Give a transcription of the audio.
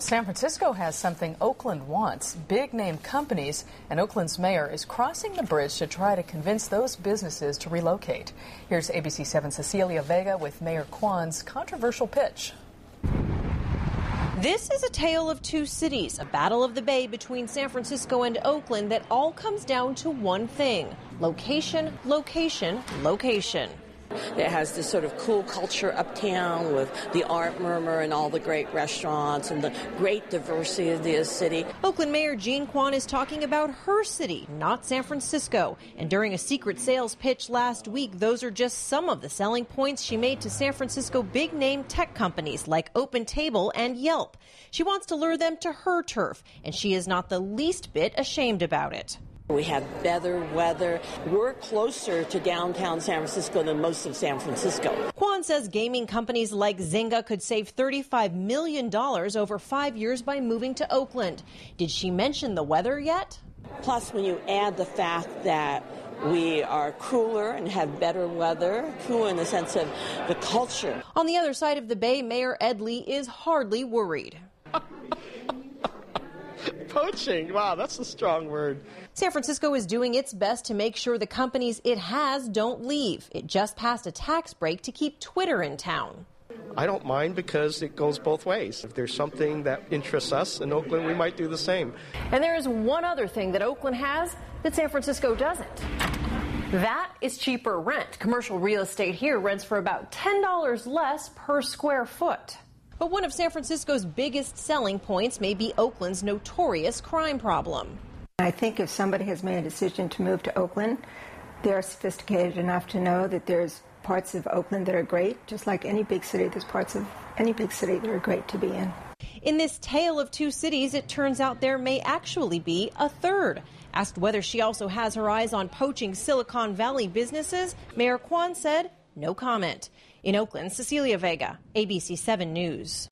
San Francisco has something Oakland wants, big-name companies, and Oakland's mayor is crossing the bridge to try to convince those businesses to relocate. Here's ABC 7's Cecilia Vega with Mayor Quan's controversial pitch. This is a tale of two cities, a battle of the Bay between San Francisco and Oakland that all comes down to one thing: location, location, location. It has this sort of cool culture uptown with the art murmur and all the great restaurants and the great diversity of the city. Oakland Mayor Jean Quan is talking about her city, not San Francisco. And during a secret sales pitch last week, those are just some of the selling points she made to San Francisco big-name tech companies like OpenTable and Yelp. She wants to lure them to her turf, and she is not the least bit ashamed about it. We have better weather. We're closer to downtown San Francisco than most of San Francisco. Quan says gaming companies like Zynga could save $35 million over 5 years by moving to Oakland. Did she mention the weather yet? Plus, when you add the fact that we are cooler and have better weather, cooler in the sense of the culture. On the other side of the Bay, Mayor Ed Lee is hardly worried. Poaching, wow, that's a strong word. San Francisco is doing its best to make sure the companies it has don't leave. It just passed a tax break to keep Twitter in town. I don't mind because it goes both ways. If there's something that interests us in Oakland, we might do the same. And there is one other thing that Oakland has that San Francisco doesn't. That is cheaper rent. Commercial real estate here rents for about $10 less per square foot. But one of San Francisco's biggest selling points may be Oakland's notorious crime problem. I think if somebody has made a decision to move to Oakland, they're sophisticated enough to know that there's parts of Oakland that are great. Just like any big city, there's parts of any big city that are great to be in. In this tale of two cities, it turns out there may actually be a third. Asked whether she also has her eyes on poaching Silicon Valley businesses, Mayor Quan said no comment. In Oakland, Cecilia Vega, ABC 7 News.